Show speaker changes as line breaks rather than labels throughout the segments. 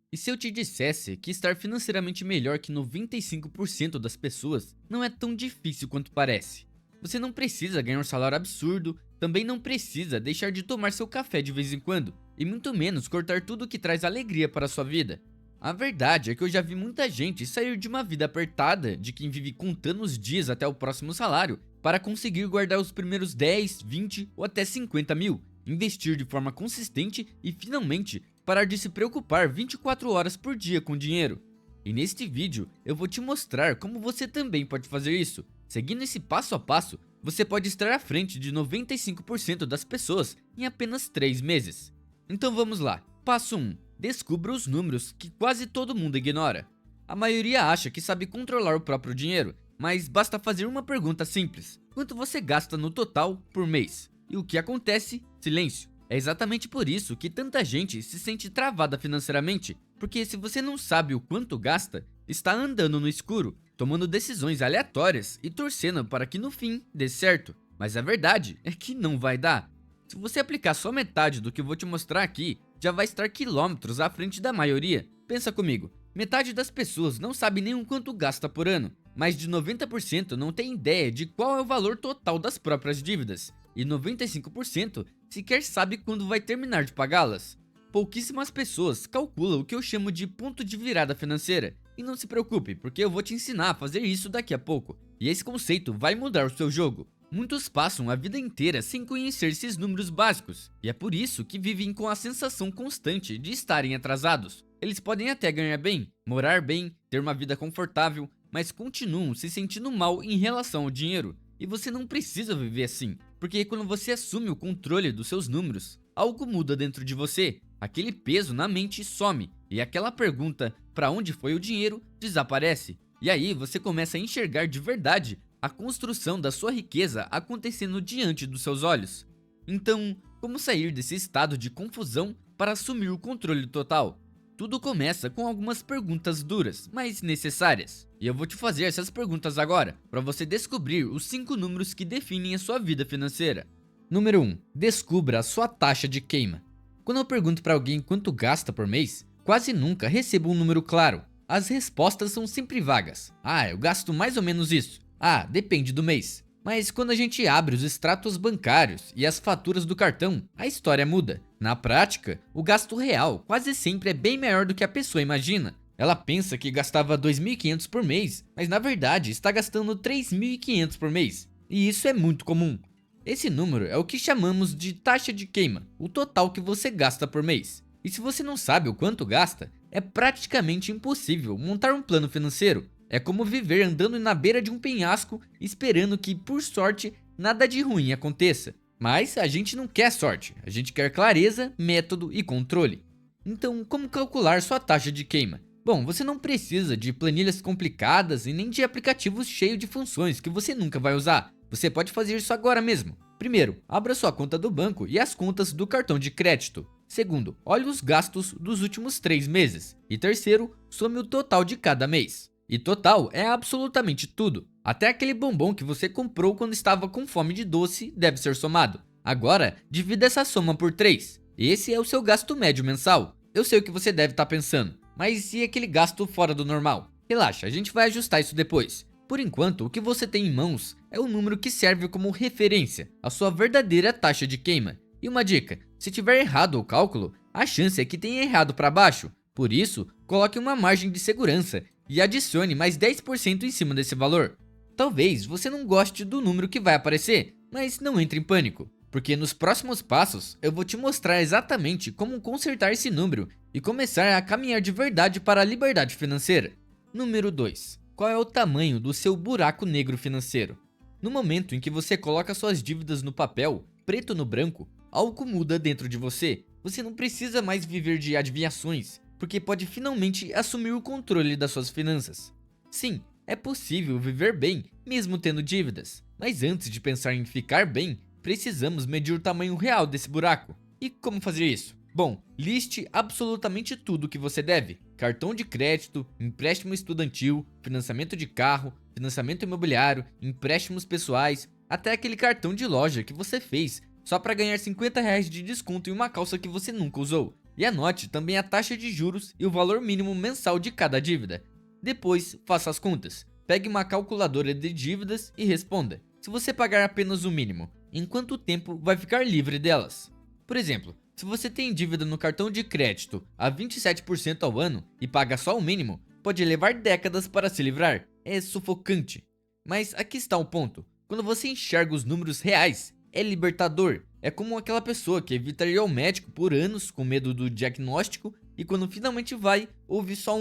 E se eu te dissesse que estar financeiramente melhor que 95% das pessoas não é tão difícil quanto parece? Você não precisa ganhar um salário absurdo, também não precisa deixar de tomar seu café de vez em quando, e muito menos cortar tudo que traz alegria para a sua vida. A verdade é que eu já vi muita gente sair de uma vida apertada, de quem vive contando os dias até o próximo salário, para conseguir guardar os primeiros 10, 20 ou até 50 mil, investir de forma consistente e finalmente parar de se preocupar 24 horas por dia com dinheiro. E neste vídeo eu vou te mostrar como você também pode fazer isso. Seguindo esse passo a passo, você pode estar à frente de 95% das pessoas em apenas 3 meses. Então vamos lá. Passo 1. Descubra os números que quase todo mundo ignora. A maioria acha que sabe controlar o próprio dinheiro, mas basta fazer uma pergunta simples: quanto você gasta no total por mês? E o que acontece? Silêncio. É exatamente por isso que tanta gente se sente travada financeiramente, porque se você não sabe o quanto gasta, está andando no escuro, tomando decisões aleatórias e torcendo para que no fim dê certo. Mas a verdade é que não vai dar. Se você aplicar só metade do que eu vou te mostrar aqui, já vai estar quilômetros à frente da maioria. Pensa comigo, metade das pessoas não sabe nem o quanto gasta por ano, mais de 90% não tem ideia de qual é o valor total das próprias dívidas, e 95% sequer sabe quando vai terminar de pagá-las. Pouquíssimas pessoas calculam o que eu chamo de ponto de virada financeira, e não se preocupe, porque eu vou te ensinar a fazer isso daqui a pouco, e esse conceito vai mudar o seu jogo. Muitos passam a vida inteira sem conhecer esses números básicos, e é por isso que vivem com a sensação constante de estarem atrasados. Eles podem até ganhar bem, morar bem, ter uma vida confortável, mas continuam se sentindo mal em relação ao dinheiro. E você não precisa viver assim, porque quando você assume o controle dos seus números, algo muda dentro de você, aquele peso na mente some, e aquela pergunta "para onde foi o dinheiro?" desaparece. E aí você começa a enxergar de verdade a construção da sua riqueza acontecendo diante dos seus olhos. Então, como sair desse estado de confusão para assumir o controle total? Tudo começa com algumas perguntas duras, mas necessárias. E eu vou te fazer essas perguntas agora, para você descobrir os 5 números que definem a sua vida financeira. Número 1. Descubra a sua taxa de queima. Quando eu pergunto para alguém quanto gasta por mês, quase nunca recebo um número claro. As respostas são sempre vagas. Ah, eu gasto mais ou menos isso. Ah, depende do mês. Mas quando a gente abre os extratos bancários e as faturas do cartão, a história muda. Na prática, o gasto real quase sempre é bem maior do que a pessoa imagina. Ela pensa que gastava 2.500 por mês, mas na verdade está gastando 3.500 por mês. E isso é muito comum. Esse número é o que chamamos de taxa de queima, o total que você gasta por mês. E se você não sabe o quanto gasta, é praticamente impossível montar um plano financeiro. É como viver andando na beira de um penhasco, esperando que, por sorte, nada de ruim aconteça. Mas a gente não quer sorte, a gente quer clareza, método e controle. Então, como calcular sua taxa de queima? Bom, você não precisa de planilhas complicadas e nem de aplicativos cheios de funções que você nunca vai usar. Você pode fazer isso agora mesmo. Primeiro, abra sua conta do banco e as contas do cartão de crédito. Segundo, olhe os gastos dos últimos 3 meses. E terceiro, some o total de cada mês. E total é absolutamente tudo. Até aquele bombom que você comprou quando estava com fome de doce deve ser somado. Agora, divida essa soma por 3. Esse é o seu gasto médio mensal. Eu sei o que você deve estar pensando, mas e aquele gasto fora do normal? Relaxa, a gente vai ajustar isso depois. Por enquanto, o que você tem em mãos é o número que serve como referência, a sua verdadeira taxa de queima. E uma dica, se tiver errado o cálculo, a chance é que tenha errado para baixo. Por isso, coloque uma margem de segurança e adicione mais 10% em cima desse valor. Talvez você não goste do número que vai aparecer, mas não entre em pânico, porque nos próximos passos eu vou te mostrar exatamente como consertar esse número e começar a caminhar de verdade para a liberdade financeira. Número 2. Qual é o tamanho do seu buraco negro financeiro? No momento em que você coloca suas dívidas no papel, preto no branco, algo muda dentro de você. Você não precisa mais viver de adivinhações, porque pode finalmente assumir o controle das suas finanças. Sim, é possível viver bem mesmo tendo dívidas, mas antes de pensar em ficar bem, precisamos medir o tamanho real desse buraco. E como fazer isso? Bom, liste absolutamente tudo que você deve: cartão de crédito, empréstimo estudantil, financiamento de carro, financiamento imobiliário, empréstimos pessoais, até aquele cartão de loja que você fez só para ganhar R$ 50 de desconto em uma calça que você nunca usou. E anote também a taxa de juros e o valor mínimo mensal de cada dívida. Depois, faça as contas. Pegue uma calculadora de dívidas e responda: se você pagar apenas o mínimo, em quanto tempo vai ficar livre delas? Por exemplo, se você tem dívida no cartão de crédito a 27% ao ano e paga só o mínimo, pode levar décadas para se livrar. É sufocante. Mas aqui está o ponto. Quando você enxerga os números reais, é libertador. É como aquela pessoa que evita ir ao médico por anos com medo do diagnóstico e quando finalmente vai, ouve só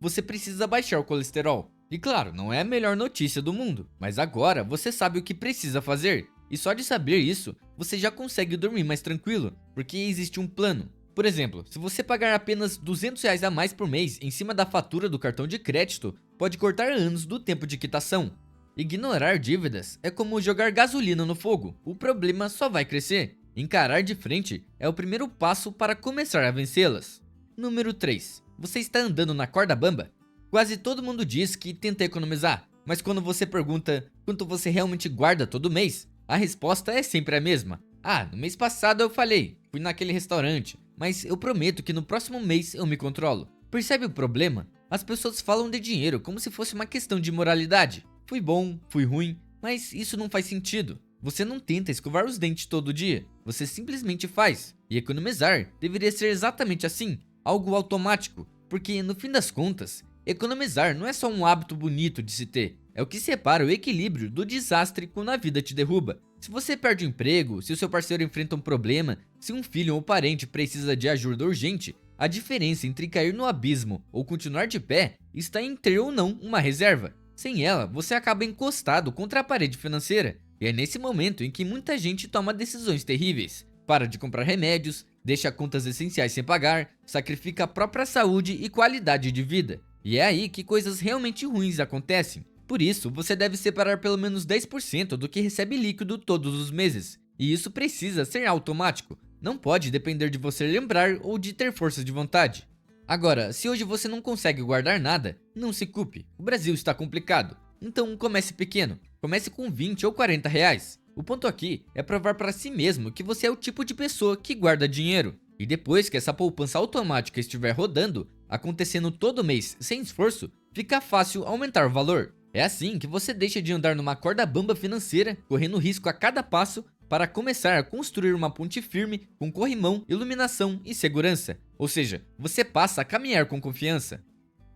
você precisa baixar o colesterol. E claro, não é a melhor notícia do mundo, mas agora você sabe o que precisa fazer. E só de saber isso, você já consegue dormir mais tranquilo, porque existe um plano. Por exemplo, se você pagar apenas R$ 200 a mais por mês em cima da fatura do cartão de crédito, pode cortar anos do tempo de quitação. Ignorar dívidas é como jogar gasolina no fogo, o problema só vai crescer. Encarar de frente é o primeiro passo para começar a vencê-las. Número 3. Você está andando na corda bamba? Quase todo mundo diz que tenta economizar, mas quando você pergunta quanto você realmente guarda todo mês, a resposta é sempre a mesma. Ah, no mês passado eu falei, fui naquele restaurante, mas eu prometo que no próximo mês eu me controlo. Percebe o problema? As pessoas falam de dinheiro como se fosse uma questão de moralidade. Fui bom, fui ruim, mas isso não faz sentido. Você não tenta escovar os dentes todo dia, você simplesmente faz. E economizar deveria ser exatamente assim, algo automático, porque no fim das contas, economizar não é só um hábito bonito de se ter, é o que separa o equilíbrio do desastre quando a vida te derruba. Se você perde o emprego, se o seu parceiro enfrenta um problema, se um filho ou parente precisa de ajuda urgente, a diferença entre cair no abismo ou continuar de pé está em ter ou não uma reserva. Sem ela, você acaba encostado contra a parede financeira, e é nesse momento em que muita gente toma decisões terríveis. Para de comprar remédios, deixa contas essenciais sem pagar, sacrifica a própria saúde e qualidade de vida. E é aí que coisas realmente ruins acontecem. Por isso, você deve separar pelo menos 10% do que recebe líquido todos os meses. E isso precisa ser automático, não pode depender de você lembrar ou de ter força de vontade. Agora, se hoje você não consegue guardar nada, não se culpe, o Brasil está complicado. Então comece pequeno, comece com 20 ou 40 reais. O ponto aqui é provar para si mesmo que você é o tipo de pessoa que guarda dinheiro. E depois que essa poupança automática estiver rodando, acontecendo todo mês sem esforço, fica fácil aumentar o valor. É assim que você deixa de andar numa corda bamba financeira, correndo risco a cada passo, para começar a construir uma ponte firme com corrimão, iluminação e segurança. Ou seja, você passa a caminhar com confiança.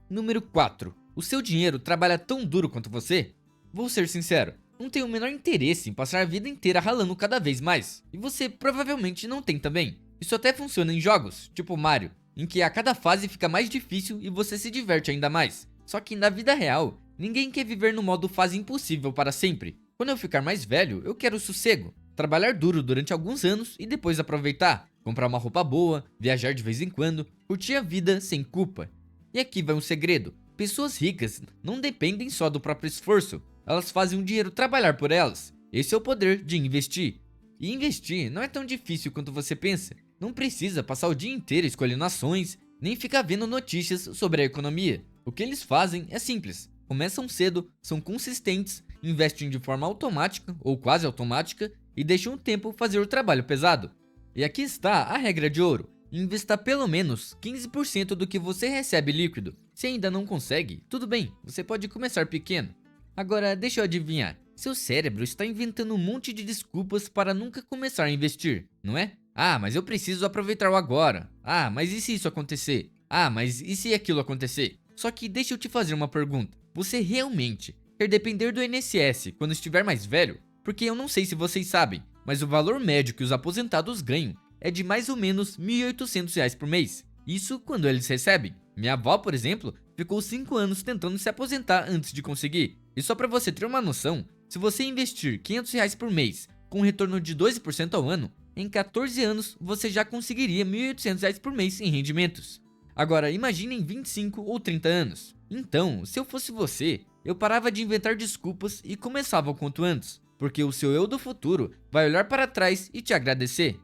Número 4. O seu dinheiro trabalha tão duro quanto você? Vou ser sincero, não tenho o menor interesse em passar a vida inteira ralando cada vez mais. E você provavelmente não tem também. Isso até funciona em jogos, tipo Mario, em que a cada fase fica mais difícil e você se diverte ainda mais. Só que na vida real, ninguém quer viver no modo fase impossível para sempre. Quando eu ficar mais velho, eu quero sossego. Trabalhar duro durante alguns anos e depois aproveitar, comprar uma roupa boa, viajar de vez em quando, curtir a vida sem culpa. E aqui vai um segredo: pessoas ricas não dependem só do próprio esforço, elas fazem o dinheiro trabalhar por elas. Esse é o poder de investir. E investir não é tão difícil quanto você pensa. Não precisa passar o dia inteiro escolhendo ações, nem ficar vendo notícias sobre a economia. O que eles fazem é simples: começam cedo, são consistentes, investem de forma automática ou quase automática e deixam o tempo fazer o trabalho pesado. E aqui está a regra de ouro: invista pelo menos 15% do que você recebe líquido. Se ainda não consegue, tudo bem, você pode começar pequeno. Agora deixa eu adivinhar, seu cérebro está inventando um monte de desculpas para nunca começar a investir, não é? Ah, mas eu preciso aproveitar o agora. Ah, mas e se isso acontecer? Ah, mas e se aquilo acontecer? Só que deixa eu te fazer uma pergunta: você realmente quer depender do INSS quando estiver mais velho? Porque eu não sei se vocês sabem, mas o valor médio que os aposentados ganham é de mais ou menos R$ 1.800 por mês. Isso quando eles recebem. Minha avó, por exemplo, ficou 5 anos tentando se aposentar antes de conseguir. E só para você ter uma noção, se você investir R$ 500 por mês com um retorno de 12% ao ano, em 14 anos você já conseguiria R$ 1.800 por mês em rendimentos. Agora imagine em 25 ou 30 anos. Então, se eu fosse você, eu parava de inventar desculpas e começava o quanto antes, porque o seu eu do futuro vai olhar para trás e te agradecer.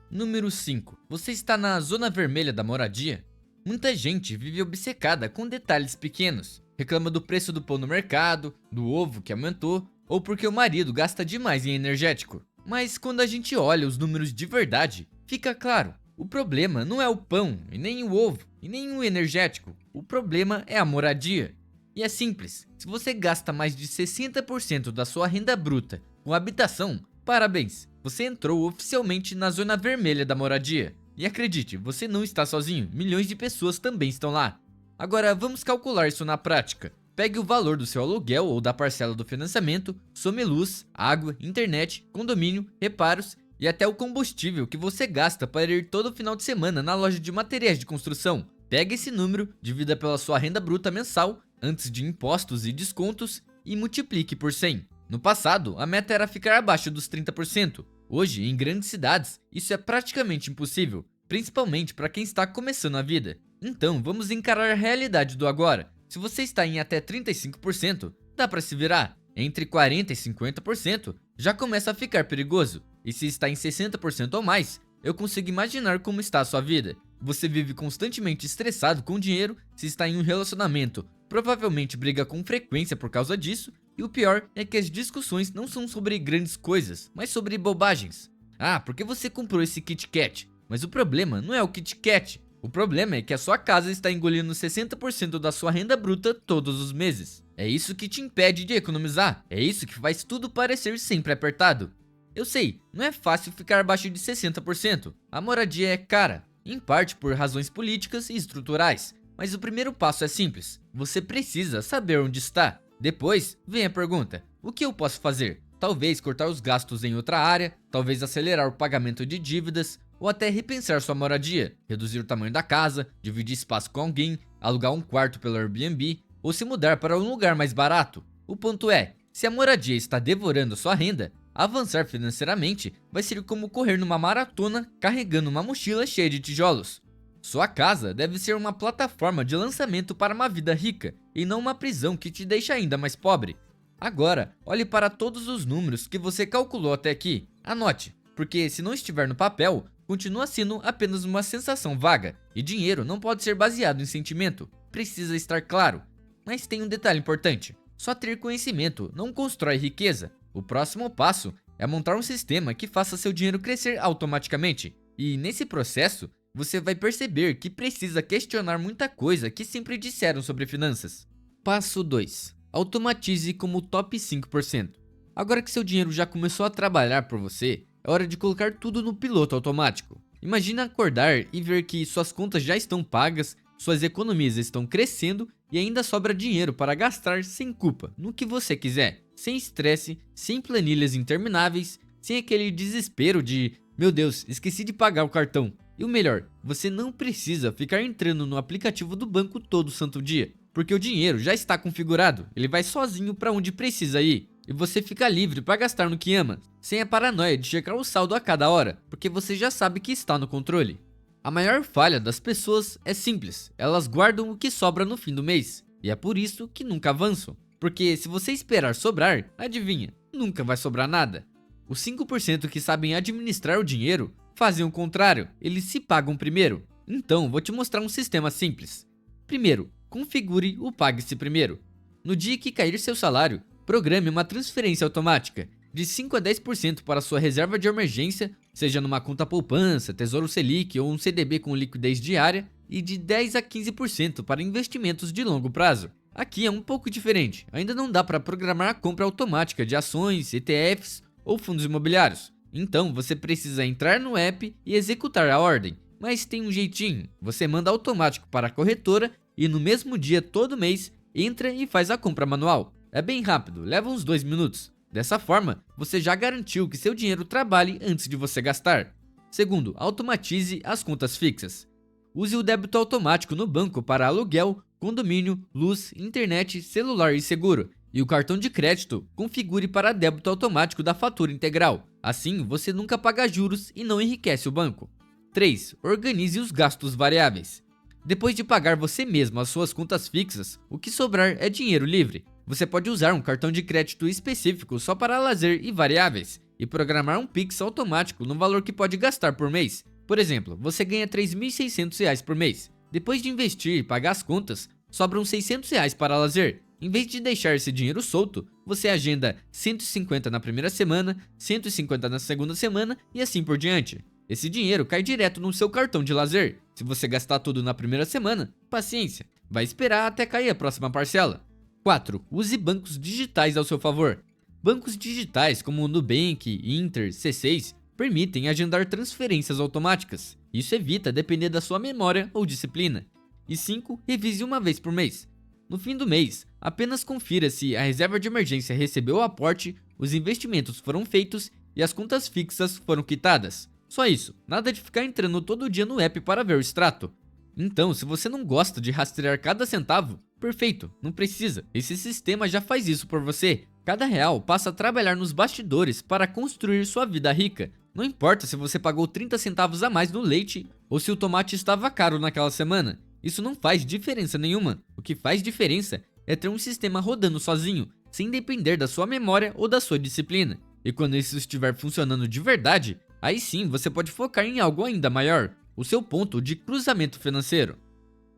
Número 5. Você está na zona vermelha da moradia? Muita gente vive obcecada com detalhes pequenos. Reclama do preço do pão no mercado, do ovo que aumentou, ou porque o marido gasta demais em energético. Mas quando a gente olha os números de verdade, fica claro: O problema não é o pão, e nem o ovo, e nem o energético. O problema é a moradia. E é simples, se você gasta mais de 60% da sua renda bruta com habitação, parabéns, você entrou oficialmente na zona vermelha da moradia. E acredite, você não está sozinho, milhões de pessoas também estão lá. Agora vamos calcular isso na prática. Pegue o valor do seu aluguel ou da parcela do financiamento, some luz, água, internet, condomínio, reparos e até o combustível que você gasta para ir todo final de semana na loja de materiais de construção. Pegue esse número, divida pela sua renda bruta mensal, antes de impostos e descontos, e multiplique por 100. No passado, a meta era ficar abaixo dos 30%. Hoje, em grandes cidades, isso é praticamente impossível, principalmente para quem está começando a vida. Então, vamos encarar a realidade do agora. Se você está em até 35%, dá para se virar. Entre 40% e 50%, já começa a ficar perigoso. E se está em 60% ou mais, eu consigo imaginar como está a sua vida. Você vive constantemente estressado com dinheiro, se está em um relacionamento, provavelmente briga com frequência por causa disso, e o pior é que as discussões não são sobre grandes coisas, mas sobre bobagens. Ah, por que você comprou esse Kit Kat? Mas o problema não é o Kit Kat. O problema é que a sua casa está engolindo 60% da sua renda bruta todos os meses. É isso que te impede de economizar. É isso que faz tudo parecer sempre apertado. Eu sei, não é fácil ficar abaixo de 60%. A moradia é cara, em parte por razões políticas e estruturais. Mas o primeiro passo é simples. Você precisa saber onde está. Depois, vem a pergunta: o que eu posso fazer? Talvez cortar os gastos em outra área, talvez acelerar o pagamento de dívidas, ou até repensar sua moradia, reduzir o tamanho da casa, dividir espaço com alguém, alugar um quarto pelo Airbnb, ou se mudar para um lugar mais barato. O ponto é, se a moradia está devorando sua renda, avançar financeiramente vai ser como correr numa maratona carregando uma mochila cheia de tijolos. Sua casa deve ser uma plataforma de lançamento para uma vida rica, e não uma prisão que te deixa ainda mais pobre. Agora, olhe para todos os números que você calculou até aqui. Anote, porque se não estiver no papel, continua sendo apenas uma sensação vaga, e dinheiro não pode ser baseado em sentimento, precisa estar claro. Mas tem um detalhe importante: só ter conhecimento não constrói riqueza. O próximo passo é montar um sistema que faça seu dinheiro crescer automaticamente, e nesse processo, você vai perceber que precisa questionar muita coisa que sempre disseram sobre finanças. Passo 2. Automatize como top 5%. Agora que seu dinheiro já começou a trabalhar por você, é hora de colocar tudo no piloto automático. Imagina acordar e ver que suas contas já estão pagas, suas economias estão crescendo e ainda sobra dinheiro para gastar sem culpa, no que você quiser, sem estresse, sem planilhas intermináveis, sem aquele desespero de meu Deus, esqueci de pagar o cartão. E o melhor, você não precisa ficar entrando no aplicativo do banco todo santo dia, porque o dinheiro já está configurado, ele vai sozinho para onde precisa ir. E você fica livre para gastar no que ama, sem a paranoia de checar o saldo a cada hora, porque você já sabe que está no controle. A maior falha das pessoas é simples, elas guardam o que sobra no fim do mês, e é por isso que nunca avançam. Porque se você esperar sobrar, adivinha, nunca vai sobrar nada. Os 5% que sabem administrar o dinheiro fazem o contrário, eles se pagam primeiro. Então, vou te mostrar um sistema simples. Primeiro, configure o Pague-se Primeiro. No dia que cair seu salário, programe uma transferência automática de 5 a 10% para sua reserva de emergência, seja numa conta poupança, Tesouro Selic ou um CDB com liquidez diária, e de 10 a 15% para investimentos de longo prazo. Aqui é um pouco diferente, ainda não dá para programar a compra automática de ações, ETFs ou fundos imobiliários. Então você precisa entrar no app e executar a ordem. Mas tem um jeitinho, você manda automático para a corretora e no mesmo dia todo mês entra e faz a compra manual. É bem rápido, leva uns 2 minutos. Dessa forma, você já garantiu que seu dinheiro trabalhe antes de você gastar. Segundo, automatize as contas fixas. Use o débito automático no banco para aluguel, condomínio, luz, internet, celular e seguro. E o cartão de crédito configure para débito automático da fatura integral. Assim, você nunca paga juros e não enriquece o banco. 3. Organize os gastos variáveis. Depois de pagar você mesmo as suas contas fixas, o que sobrar é dinheiro livre. Você pode usar um cartão de crédito específico só para lazer e variáveis, e programar um Pix automático no valor que pode gastar por mês. Por exemplo, você ganha R$ 3.600 por mês. Depois de investir e pagar as contas, sobram R$ 600 para lazer. Em vez de deixar esse dinheiro solto, você agenda 150 na primeira semana, 150 na segunda semana e assim por diante. Esse dinheiro cai direto no seu cartão de lazer. Se você gastar tudo na primeira semana, paciência, vai esperar até cair a próxima parcela. 4. Use bancos digitais ao seu favor. Bancos digitais como o Nubank, Inter, C6 permitem agendar transferências automáticas. Isso evita depender da sua memória ou disciplina. E 5. Revise uma vez por mês. No fim do mês, apenas confira se a reserva de emergência recebeu o aporte, os investimentos foram feitos e as contas fixas foram quitadas. Só isso, nada de ficar entrando todo dia no app para ver o extrato. Então, se você não gosta de rastrear cada centavo, perfeito, não precisa. Esse sistema já faz isso por você. Cada real passa a trabalhar nos bastidores para construir sua vida rica. Não importa se você pagou 30 centavos a mais no leite ou se o tomate estava caro naquela semana. Isso não faz diferença nenhuma. O que faz diferença é ter um sistema rodando sozinho, sem depender da sua memória ou da sua disciplina. E quando isso estiver funcionando de verdade, aí sim você pode focar em algo ainda maior, o seu ponto de cruzamento financeiro.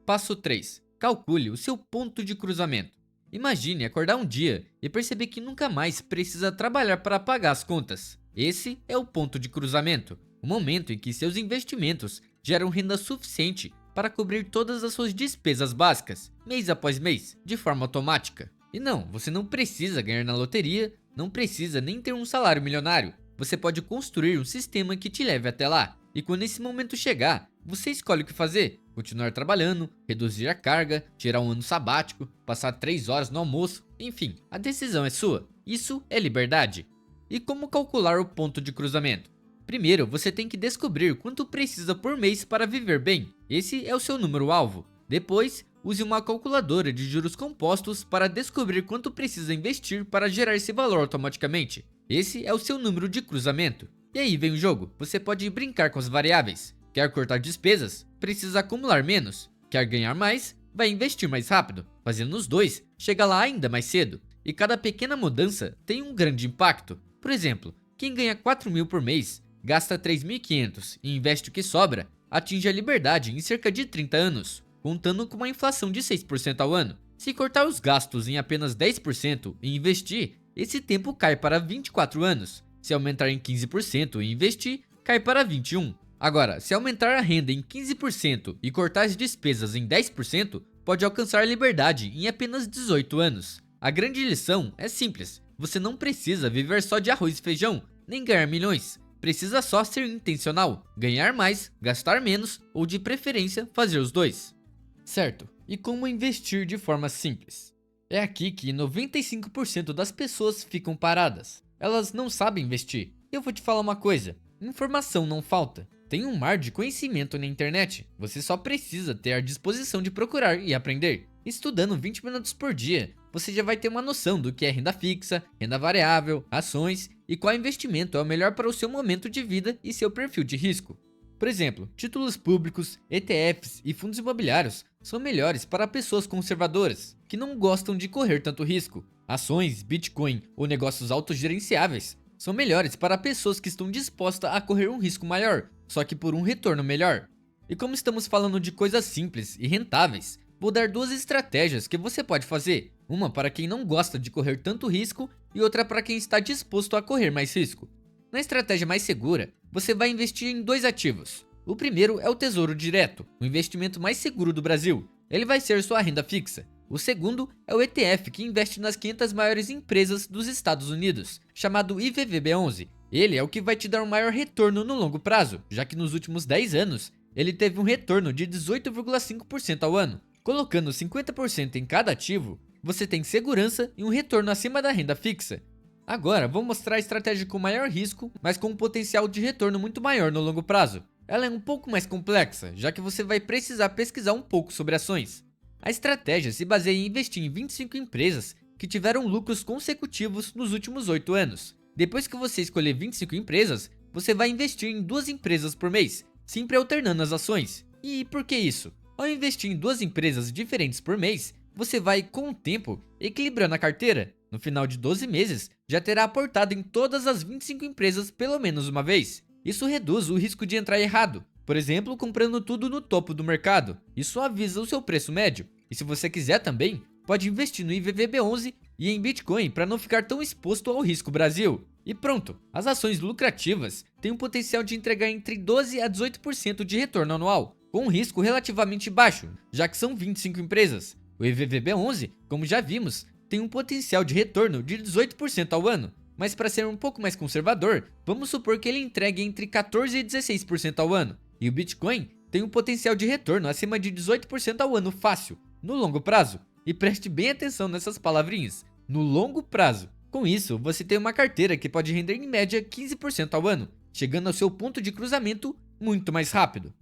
Passo 3. Calcule o seu ponto de cruzamento. Imagine acordar um dia e perceber que nunca mais precisa trabalhar para pagar as contas. Esse é o ponto de cruzamento, o momento em que seus investimentos geram renda suficiente para cobrir todas as suas despesas básicas, mês após mês, de forma automática. E não, você não precisa ganhar na loteria, não precisa nem ter um salário milionário. Você pode construir um sistema que te leve até lá. E quando esse momento chegar, você escolhe o que fazer. Continuar trabalhando, reduzir a carga, tirar um ano sabático, passar 3 horas no almoço, enfim, a decisão é sua. Isso é liberdade. E como calcular o ponto de cruzamento? Primeiro, você tem que descobrir quanto precisa por mês para viver bem. Esse é o seu número-alvo. Depois, use uma calculadora de juros compostos para descobrir quanto precisa investir para gerar esse valor automaticamente. Esse é o seu número de cruzamento. E aí vem o jogo, você pode brincar com as variáveis. Quer cortar despesas? Precisa acumular menos. Quer ganhar mais? Vai investir mais rápido. Fazendo os dois, chega lá ainda mais cedo. E cada pequena mudança tem um grande impacto. Por exemplo, quem ganha 4.000 por mês, gasta 3.500 e investe o que sobra, atinge a liberdade em cerca de 30 anos, contando com uma inflação de 6% ao ano. Se cortar os gastos em apenas 10% e investir, esse tempo cai para 24 anos. Se aumentar em 15% e investir, cai para 21. Agora, se aumentar a renda em 15% e cortar as despesas em 10%, pode alcançar a liberdade em apenas 18 anos. A grande lição é simples, você não precisa viver só de arroz e feijão, nem ganhar milhões. Precisa só ser intencional, ganhar mais, gastar menos ou de preferência fazer os dois. Certo, e como investir de forma simples? É aqui que 95% das pessoas ficam paradas. Elas não sabem investir. Eu vou te falar uma coisa, informação não falta. Tem um mar de conhecimento na internet, você só precisa ter a disposição de procurar e aprender. Estudando 20 minutos por dia, você já vai ter uma noção do que é renda fixa, renda variável, ações e qual investimento é o melhor para o seu momento de vida e seu perfil de risco. Por exemplo, títulos públicos, ETFs e fundos imobiliários são melhores para pessoas conservadoras, que não gostam de correr tanto risco. Ações, Bitcoin ou negócios autogerenciáveis são melhores para pessoas que estão dispostas a correr um risco maior, só que por um retorno melhor. E como estamos falando de coisas simples e rentáveis, vou dar 2 estratégias que você pode fazer. Uma para quem não gosta de correr tanto risco e outra para quem está disposto a correr mais risco. Na estratégia mais segura, você vai investir em 2 ativos. O primeiro é o Tesouro Direto, o investimento mais seguro do Brasil. Ele vai ser sua renda fixa. O segundo é o ETF, que investe nas 500 maiores empresas dos Estados Unidos, chamado IVVB11. Ele é o que vai te dar um maior retorno no longo prazo, já que nos últimos 10 anos, ele teve um retorno de 18,5% ao ano. Colocando 50% em cada ativo, você tem segurança e um retorno acima da renda fixa. Agora, vou mostrar a estratégia com maior risco, mas com um potencial de retorno muito maior no longo prazo. Ela é um pouco mais complexa, já que você vai precisar pesquisar um pouco sobre ações. A estratégia se baseia em investir em 25 empresas que tiveram lucros consecutivos nos últimos 8 anos. Depois que você escolher 25 empresas, você vai investir em 2 empresas por mês, sempre alternando as ações. E por que isso? Ao investir em 2 empresas diferentes por mês, você vai, com o tempo, equilibrando a carteira. No final de 12 meses, já terá aportado em todas as 25 empresas pelo menos uma vez. Isso reduz o risco de entrar errado. Por exemplo, comprando tudo no topo do mercado. Isso avisa o seu preço médio. E se você quiser também, pode investir no IVVB11 e em Bitcoin para não ficar tão exposto ao risco Brasil. E pronto, as ações lucrativas têm um potencial de entregar entre 12 a 18% de retorno anual, com um risco relativamente baixo, já que são 25 empresas. O EVVB11, como já vimos, tem um potencial de retorno de 18% ao ano, mas para ser um pouco mais conservador, vamos supor que ele entregue entre 14 e 16% ao ano, e o Bitcoin tem um potencial de retorno acima de 18% ao ano fácil, no longo prazo. E preste bem atenção nessas palavrinhas, no longo prazo. Com isso, você tem uma carteira que pode render em média 15% ao ano, chegando ao seu ponto de cruzamento muito mais rápido.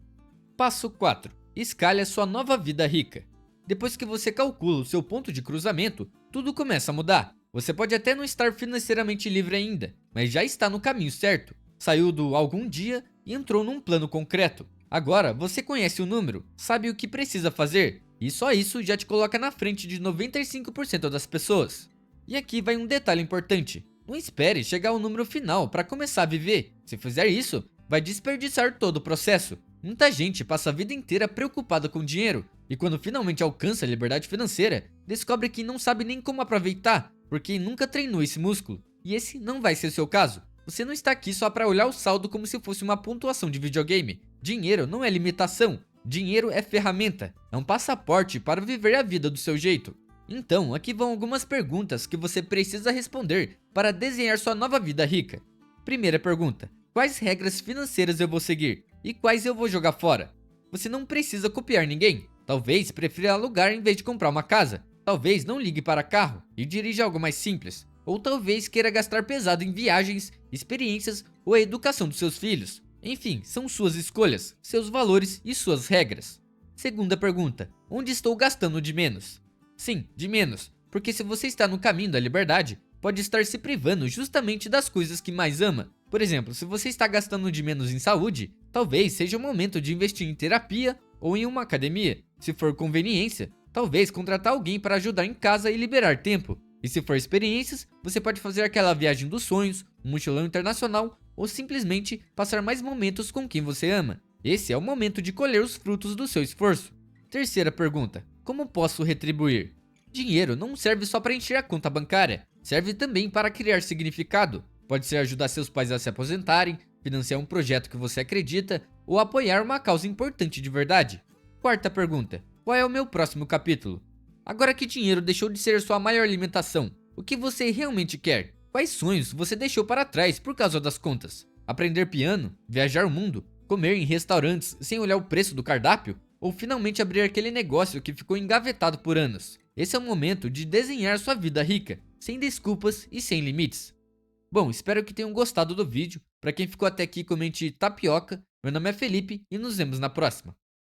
Passo 4. Escalhe a sua nova vida rica. Depois que você calcula o seu ponto de cruzamento, tudo começa a mudar. Você pode até não estar financeiramente livre ainda, mas já está no caminho certo. Saiu do algum dia e entrou num plano concreto. Agora você conhece o número, sabe o que precisa fazer, e só isso já te coloca na frente de 95% das pessoas. E aqui vai um detalhe importante: não espere chegar ao número final para começar a viver. Se fizer isso, vai desperdiçar todo o processo. Muita gente passa a vida inteira preocupada com dinheiro, e quando finalmente alcança a liberdade financeira, descobre que não sabe nem como aproveitar, porque nunca treinou esse músculo. E esse não vai ser o seu caso. Você não está aqui só para olhar o saldo como se fosse uma pontuação de videogame. Dinheiro não é limitação, dinheiro é ferramenta, é um passaporte para viver a vida do seu jeito. Então, aqui vão algumas perguntas que você precisa responder para desenhar sua nova vida rica. Primeira pergunta: quais regras financeiras eu vou seguir e quais eu vou jogar fora? Você não precisa copiar ninguém. Talvez prefira alugar em vez de comprar uma casa. Talvez não ligue para carro e dirija algo mais simples. Ou talvez queira gastar pesado em viagens, experiências ou a educação dos seus filhos. Enfim, são suas escolhas, seus valores e suas regras. Segunda pergunta: onde estou gastando de menos? Sim, de menos, porque se você está no caminho da liberdade, pode estar se privando justamente das coisas que mais ama. Por exemplo, se você está gastando de menos em saúde, talvez seja o momento de investir em terapia ou em uma academia. Se for conveniência, talvez contratar alguém para ajudar em casa e liberar tempo. E se for experiências, você pode fazer aquela viagem dos sonhos, um mochilão internacional ou simplesmente passar mais momentos com quem você ama. Esse é o momento de colher os frutos do seu esforço. Terceira pergunta: como posso retribuir? Dinheiro não serve só para encher a conta bancária, serve também para criar significado. Pode ser ajudar seus pais a se aposentarem, financiar um projeto que você acredita ou apoiar uma causa importante de verdade. Quarta pergunta: qual é o meu próximo capítulo? Agora que dinheiro deixou de ser sua maior limitação, o que você realmente quer? Quais sonhos você deixou para trás por causa das contas? Aprender piano? Viajar o mundo? Comer em restaurantes sem olhar o preço do cardápio? Ou finalmente abrir aquele negócio que ficou engavetado por anos? Esse é o momento de desenhar sua vida rica, sem desculpas e sem limites. Bom, espero que tenham gostado do vídeo. Para quem ficou até aqui, comente tapioca. Meu nome é Felipe e nos vemos na próxima.